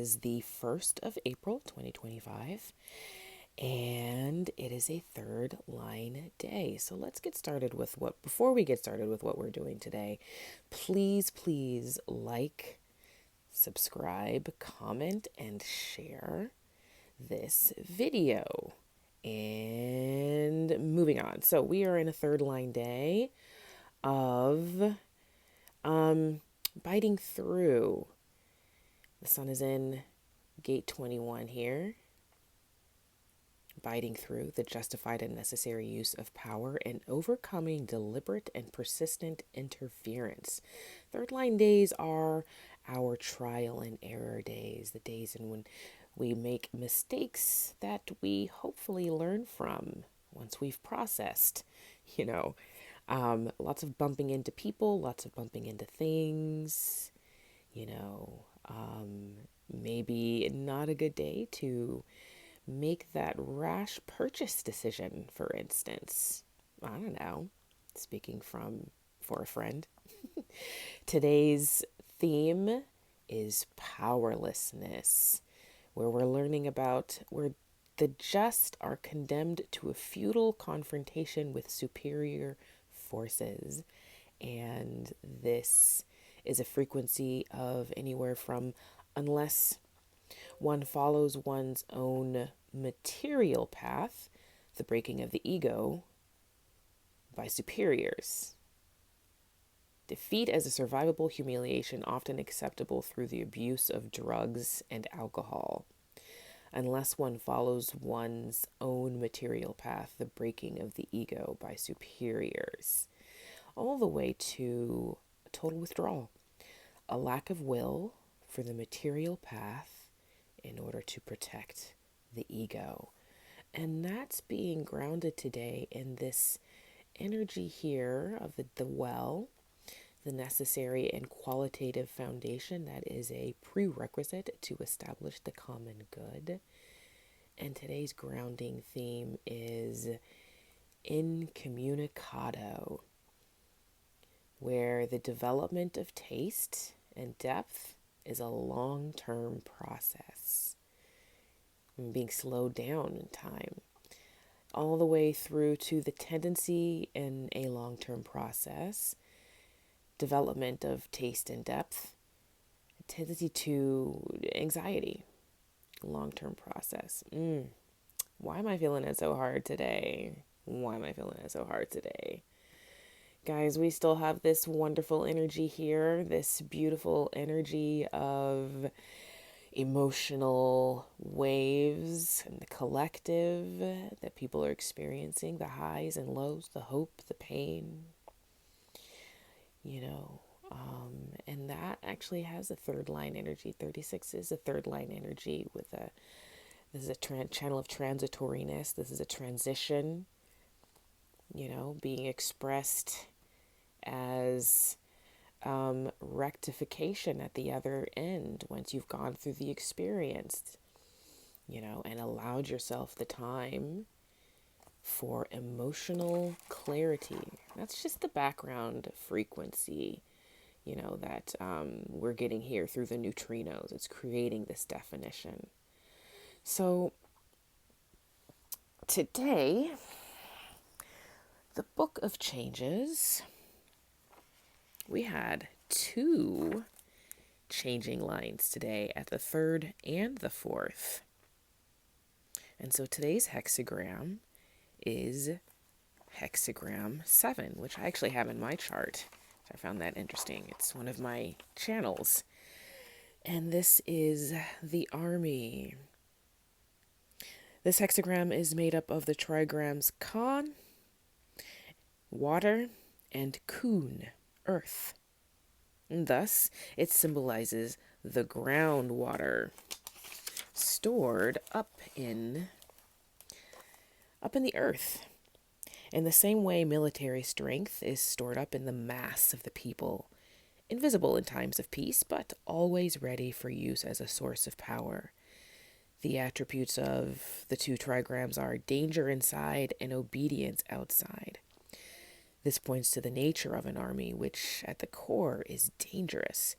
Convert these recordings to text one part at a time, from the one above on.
is the 1st of April, 2025, and it is a third line day. So let's get started with before we get started with what we're doing today, please like, subscribe, comment, and share this video. And moving on. So we are in a third line day of biting through. The sun is in gate 21 here. Biting through the justified and necessary use of power and overcoming deliberate and persistent interference. Third line days are our trial and error days, the days in when we make mistakes that we hopefully learn from once we've processed, lots of bumping into people, lots of bumping into things, maybe not a good day to make that rash purchase decision, for instance. I don't know, speaking for a friend. Today's theme is powerlessness, where we're learning about where the just are condemned to a futile confrontation with superior forces. And this is a frequency of anywhere from unless one follows one's own material path, the breaking of the ego by superiors. Defeat as a survivable humiliation often acceptable through the abuse of drugs and alcohol. Unless one follows one's own material path, the breaking of the ego by superiors. All the way to a total withdrawal. A lack of will for the material path in order to protect the ego. And that's being grounded today in this energy here of the well, the necessary and qualitative foundation that is a prerequisite to establish the common good. And today's grounding theme is incommunicado, where the development of taste and depth is a long-term process, being slowed down in time, all the way through to the tendency in a long-term process, development of taste and depth, tendency to anxiety, long-term process. Why am I feeling it so hard today? Guys, we still have this wonderful energy here, this beautiful energy of emotional waves and the collective that people are experiencing, the highs and lows, the hope, the pain, and that actually has a third line energy. 36 is a third line energy this is a channel of transitoriness. This is a transition, being expressed as rectification at the other end once you've gone through the experience, and allowed yourself the time for emotional clarity. That's just the background frequency, that we're getting here through the neutrinos. It's creating this definition. So today, the Book of Changes, we had 2 changing lines today at the 3rd and the 4th. And so today's hexagram is hexagram 7, which I actually have in my chart. I found that interesting. It's one of my channels. And this is the army. This hexagram is made up of the trigrams Kan, water, and Kun, earth. And thus, it symbolizes the groundwater stored up in the earth. In the same way, military strength is stored up in the mass of the people, invisible in times of peace, but always ready for use as a source of power. The attributes of the 2 trigrams are danger inside and obedience outside. This points to the nature of an army, which at the core is dangerous,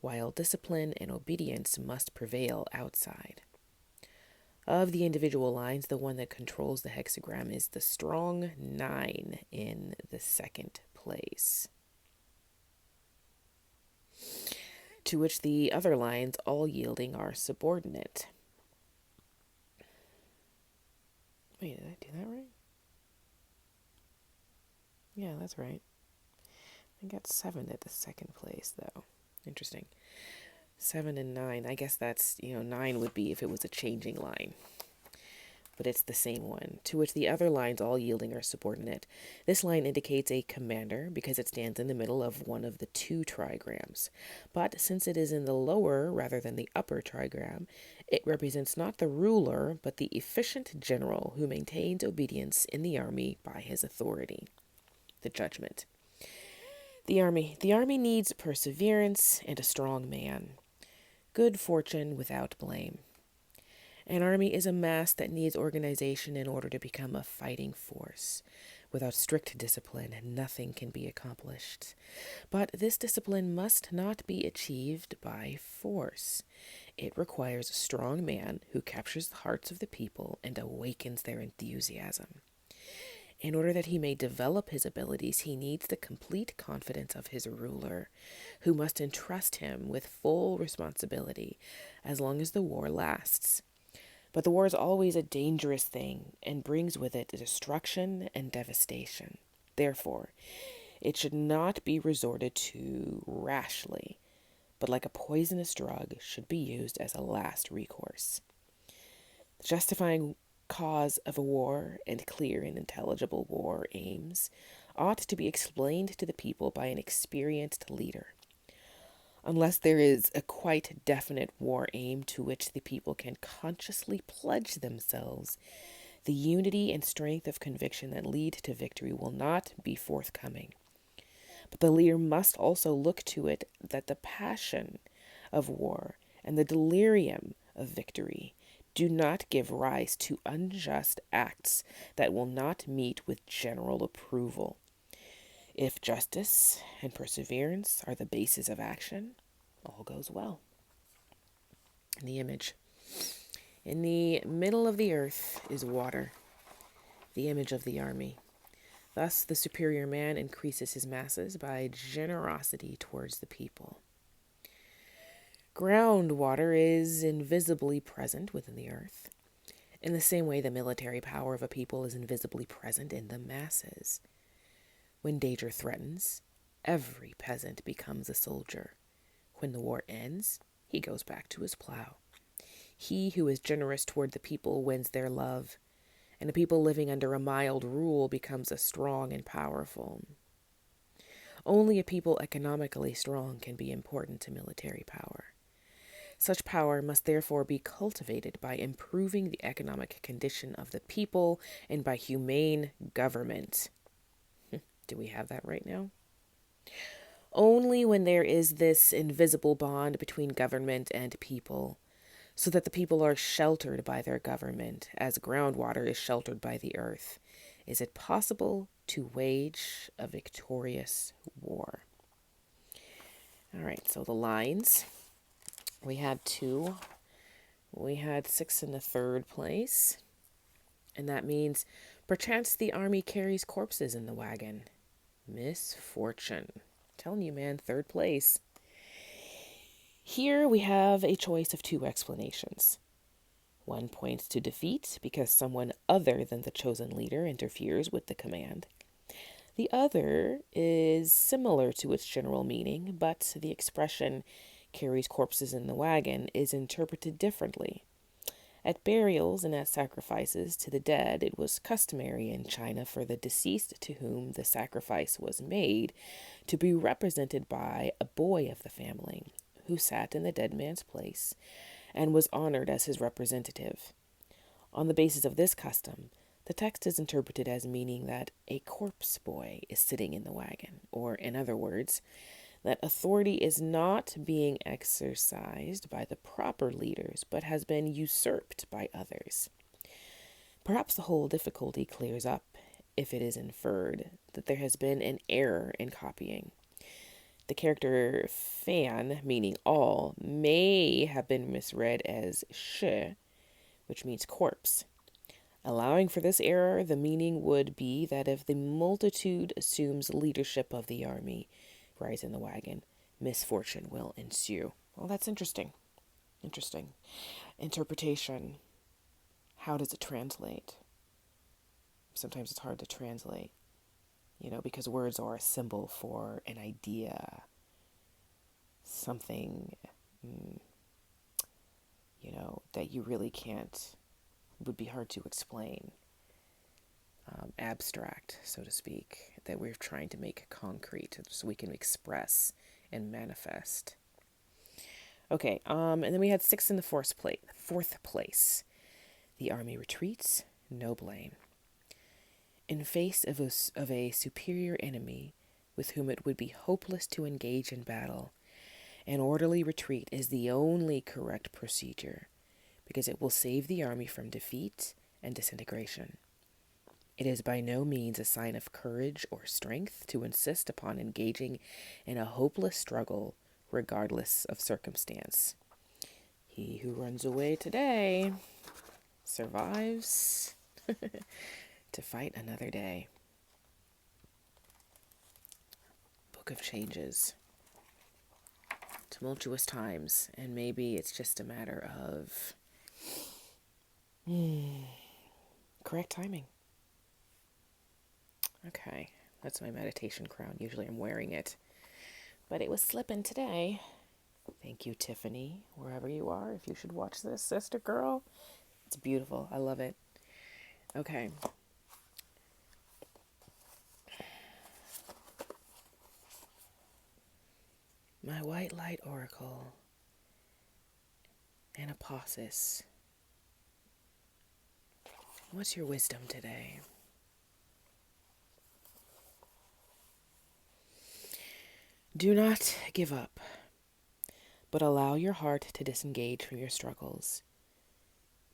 while discipline and obedience must prevail outside. Of the individual lines, the one that controls the hexagram is the strong 9 in the second place, to which the other lines, all yielding, are subordinate. Wait, did I do that right? Yeah, that's right. I got 7 at the second place, though. Interesting. 7 and 9. I guess that's, 9 would be if it was a changing line. But it's the same one, to which the other lines, all yielding, are subordinate. This line indicates a commander because it stands in the middle of one of the 2 trigrams. But since it is in the lower rather than the upper trigram, it represents not the ruler, but the efficient general who maintains obedience in the army by his authority. The judgment. The army needs perseverance and a strong man. Good fortune without blame. An army is a mass that needs organization in order to become a fighting force. Without strict discipline, nothing can be accomplished. But this discipline must not be achieved by force. It requires a strong man who captures the hearts of the people and awakens their enthusiasm. In order that he may develop his abilities, he needs the complete confidence of his ruler, who must entrust him with full responsibility as long as the war lasts. But the war is always a dangerous thing and brings with it destruction and devastation. Therefore, it should not be resorted to rashly, but like a poisonous drug should be used as a last recourse. The justifying cause of a war and clear and intelligible war aims ought to be explained to the people by an experienced leader. Unless there is a quite definite war aim to which the people can consciously pledge themselves, the unity and strength of conviction that lead to victory will not be forthcoming. But the leader must also look to it that the passion of war and the delirium of victory do not give rise to unjust acts that will not meet with general approval. If justice and perseverance are the basis of action, all goes well. The image. In the middle of the earth is water, the image of the army. Thus, the superior man increases his masses by generosity towards the people. Groundwater is invisibly present within the earth. In the same way, the military power of a people is invisibly present in the masses. When danger threatens, every peasant becomes a soldier. When the war ends, he goes back to his plow. He who is generous toward the people wins their love, and a people living under a mild rule becomes a strong and powerful. Only a people economically strong can be important to military power. Such power must therefore be cultivated by improving the economic condition of the people and by humane government. Do we have that right now? Only when there is this invisible bond between government and people, so that the people are sheltered by their government, as groundwater is sheltered by the earth, is it possible to wage a victorious war. All right, so the lines. We had 2. We had 6 in the third place. And that means, perchance the army carries corpses in the wagon. Misfortune. Telling you, man, third place. Here we have a choice of 2 explanations. One points to defeat because someone other than the chosen leader interferes with the command. The other is similar to its general meaning, but the expression carries corpses in the wagon is interpreted differently. At burials and at sacrifices to the dead, it was customary in China for the deceased to whom the sacrifice was made to be represented by a boy of the family who sat in the dead man's place and was honored as his representative. On the basis of this custom, the text is interpreted as meaning that a corpse boy is sitting in the wagon, or in other words, that authority is not being exercised by the proper leaders, but has been usurped by others. Perhaps the whole difficulty clears up if it is inferred that there has been an error in copying. The character fan, meaning all, may have been misread as shi, which means corpse. Allowing for this error, the meaning would be that if the multitude assumes leadership of the army, rise in the wagon, misfortune will ensue. Well, that's interesting. Interesting. Interpretation. How does it translate? Sometimes it's hard to translate, because words are a symbol for an idea, something, that you really can't, would be hard to explain, abstract, so to speak, that we're trying to make concrete so we can express and manifest. Okay, and then we had 6 in the fourth place. The army retreats, no blame. In face of a superior enemy with whom it would be hopeless to engage in battle, an orderly retreat is the only correct procedure because it will save the army from defeat and disintegration. It is by no means a sign of courage or strength to insist upon engaging in a hopeless struggle regardless of circumstance. He who runs away today survives to fight another day. Book of Changes. Tumultuous times, and maybe it's just a matter of correct timing. Okay, that's my meditation crown. Usually I'm wearing it, but it was slipping today. Thank you, Tiffany, wherever you are. If you should watch this, sister girl. It's beautiful. I love it. Okay. My white light oracle, Anapausis. What's your wisdom today? Do not give up, but allow your heart to disengage from your struggles.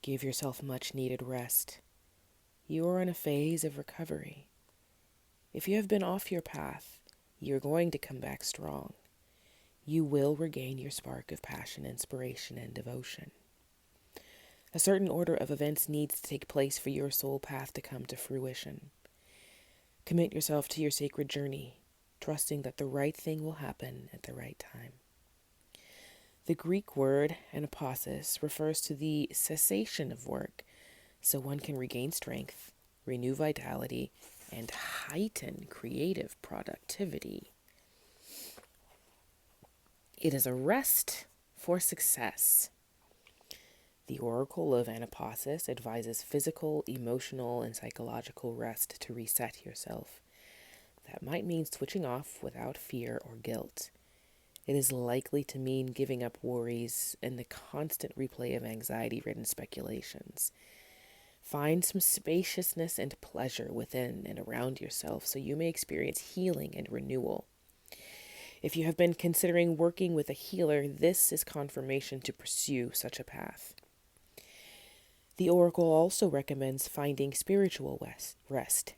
Give yourself much needed rest. You are in a phase of recovery. If you have been off your path, you're going to come back strong. You will regain your spark of passion, inspiration, and devotion. A certain order of events needs to take place for your soul path to come to fruition. Commit yourself to your sacred journey, trusting that the right thing will happen at the right time. The Greek word anapausis refers to the cessation of work, so one can regain strength, renew vitality, and heighten creative productivity. It is a rest for success. The Oracle of Anapausis advises physical, emotional, and psychological rest to reset yourself. That might mean switching off without fear or guilt. It is likely to mean giving up worries and the constant replay of anxiety-ridden speculations. Find some spaciousness and pleasure within and around yourself so you may experience healing and renewal. If you have been considering working with a healer, this is confirmation to pursue such a path. The Oracle also recommends finding spiritual rest,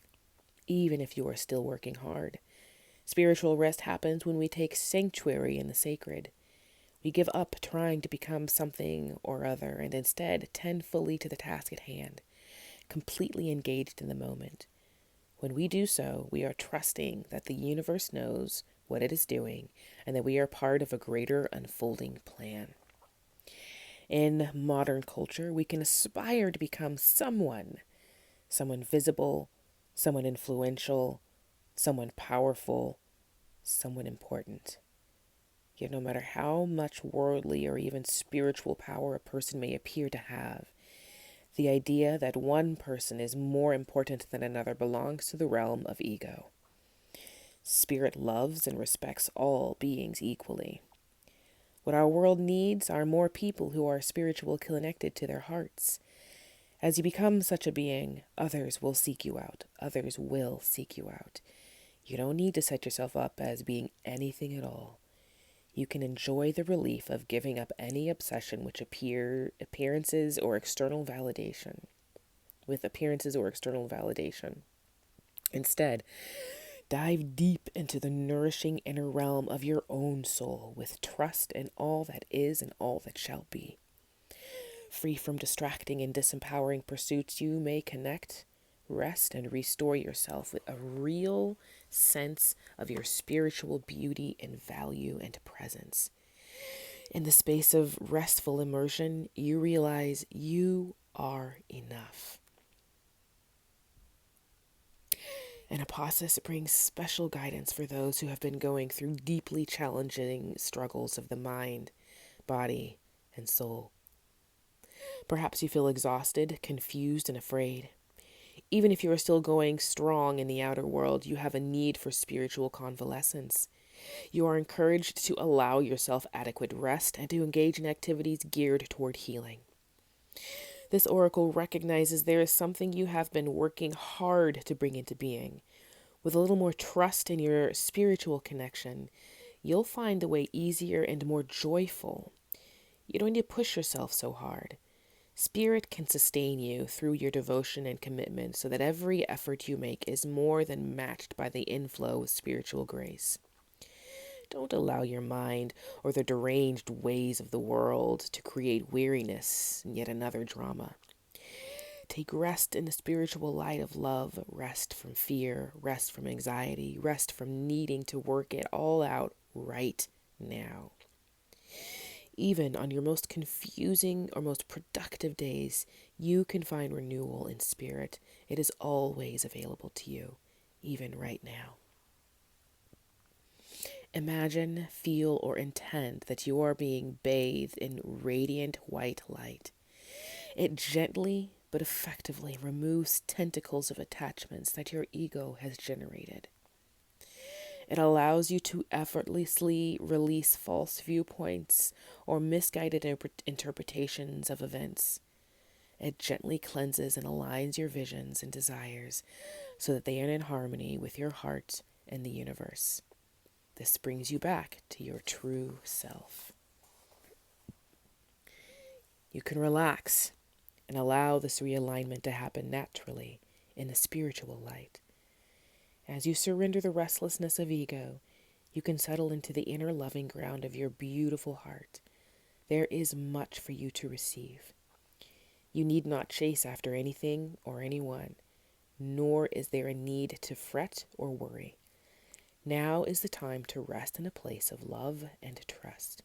even if you are still working hard. Spiritual rest happens when we take sanctuary in the sacred. We give up trying to become something or other and instead tend fully to the task at hand, completely engaged in the moment. When we do so, we are trusting that the universe knows what it is doing and that we are part of a greater unfolding plan. In modern culture, we can aspire to become someone visible, someone influential, someone powerful, someone important. Yet no matter how much worldly or even spiritual power a person may appear to have, the idea that one person is more important than another belongs to the realm of ego. Spirit loves and respects all beings equally. What our world needs are more people who are spiritually connected to their hearts. As you become such a being, others will seek you out. Others will seek you out. You don't need to set yourself up as being anything at all. You can enjoy the relief of giving up any obsession with appearances or external validation. Instead, Dive deep into the nourishing inner realm of your own soul with trust in all that is and all that shall be. Free from distracting and disempowering pursuits, you may connect, rest, and restore yourself with a real sense of your spiritual beauty and value and presence. In the space of restful immersion, you realize you are enough. Anapausis brings special guidance for those who have been going through deeply challenging struggles of the mind, body, and soul. Perhaps you feel exhausted, confused, and afraid. Even if you are still going strong in the outer world, you have a need for spiritual convalescence. You are encouraged to allow yourself adequate rest and to engage in activities geared toward healing. This oracle recognizes there is something you have been working hard to bring into being. With a little more trust in your spiritual connection, you'll find the way easier and more joyful. You don't need to push yourself so hard. Spirit can sustain you through your devotion and commitment so that every effort you make is more than matched by the inflow of spiritual grace. Don't allow your mind or the deranged ways of the world to create weariness and yet another drama. Take rest in the spiritual light of love, rest from fear, rest from anxiety, rest from needing to work it all out right now. Even on your most confusing or most productive days, you can find renewal in spirit. It is always available to you, even right now. Imagine, feel, or intend that you are being bathed in radiant white light. It gently but effectively removes tentacles of attachments that your ego has generated. It allows you to effortlessly release false viewpoints or misguided interpretations of events. It gently cleanses and aligns your visions and desires so that they are in harmony with your heart and the universe. This brings you back to your true self. You can relax and allow this realignment to happen naturally in the spiritual light. As you surrender the restlessness of ego, you can settle into the inner loving ground of your beautiful heart. There is much for you to receive. You need not chase after anything or anyone, nor is there a need to fret or worry. Now is the time to rest in a place of love and trust.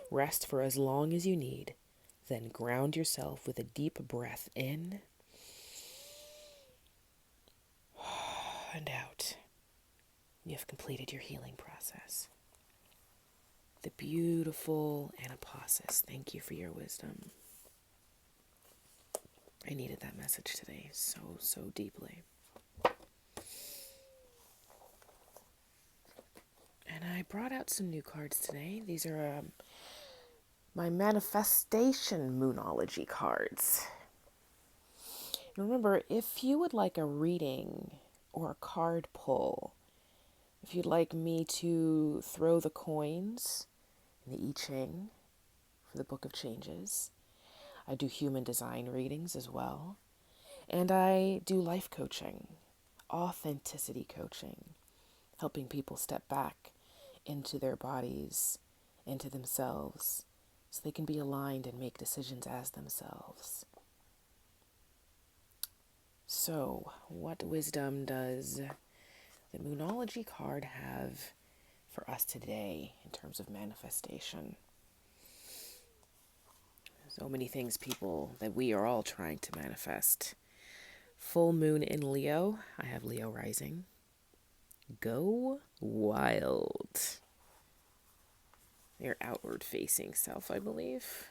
Rest for as long as you need, then ground yourself with a deep breath in and out. You have completed your healing process. The beautiful Anapausis, thank you for your wisdom. I needed that message today so deeply. And I brought out some new cards today. These are my manifestation moonology cards. And remember, if you would like a reading or a card pull, if you'd like me to throw the coins in the I Ching for the Book of Changes, I do human design readings as well. And I do life coaching, authenticity coaching, helping people step back into their bodies, into themselves, so they can be aligned and make decisions as themselves. So, what wisdom does the Moonology card have for us today in terms of manifestation? So many things, people, that we are all trying to manifest. Full moon in Leo. I have Leo rising. Go wild. Your outward facing self, I believe.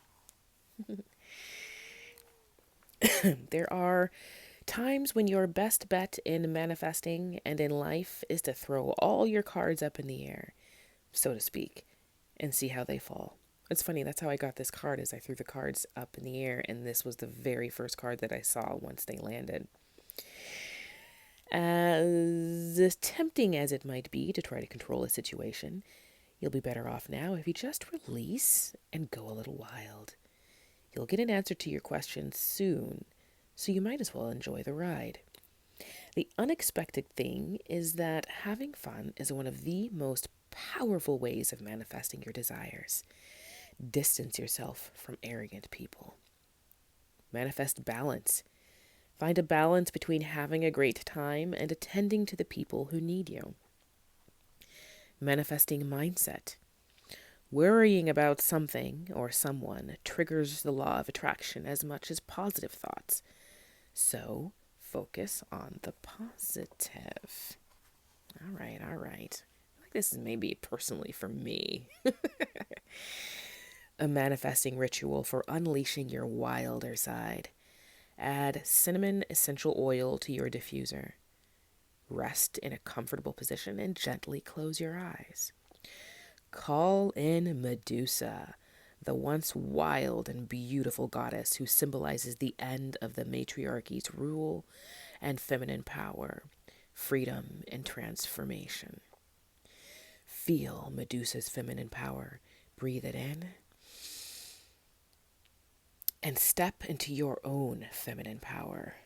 There are times when your best bet in manifesting and in life is to throw all your cards up in the air, so to speak, and see how they fall. It's funny, that's how I got this card, is I threw the cards up in the air, and this was the very first card that I saw once they landed. As tempting as it might be to try to control a situation, you'll be better off now if you just release and go a little wild. You'll get an answer to your questions soon, so you might as well enjoy the ride. The unexpected thing is that having fun is one of the most powerful ways of manifesting your desires. Distance yourself from arrogant people. Manifest balance. Find a balance between having a great time and attending to the people who need you. Manifesting mindset. Worrying about something or someone triggers the law of attraction as much as positive thoughts. So, focus on the positive. All right, all right. I think this is maybe personally for me. A manifesting ritual for unleashing your wilder side. Add cinnamon essential oil to your diffuser. Rest in a comfortable position and gently close your eyes. Call in Medusa, the once wild and beautiful goddess who symbolizes the end of the matriarchy's rule and feminine power, freedom, and transformation. Feel Medusa's feminine power. Breathe it in and step into your own feminine power.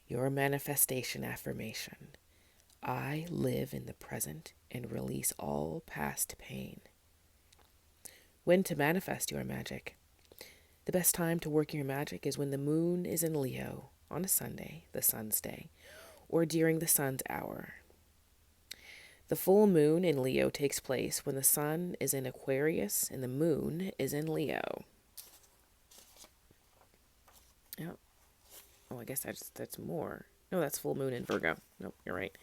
Your manifestation affirmation. I live in the present and release all past pain. When to manifest your magic. The best time to work your magic is when the moon is in Leo on a Sunday, the sun's day, or during the sun's hour. The full moon in Leo takes place when the sun is in Aquarius and the moon is in Leo. Yep. Oh, I guess that's more. No, that's full moon in Virgo. Nope, you're right.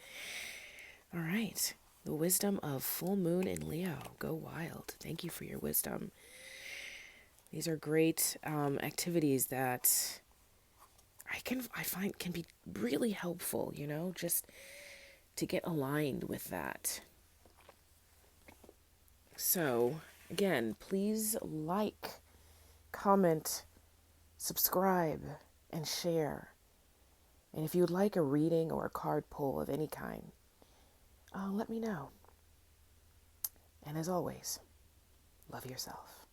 All right. The wisdom of full moon in Leo. Go wild. Thank you for your wisdom. These are great activities that I find can be really helpful, just to get aligned with that. So, again, please like, comment, subscribe, and share. And if you'd like a reading or a card pull of any kind, let me know. And as always, love yourself.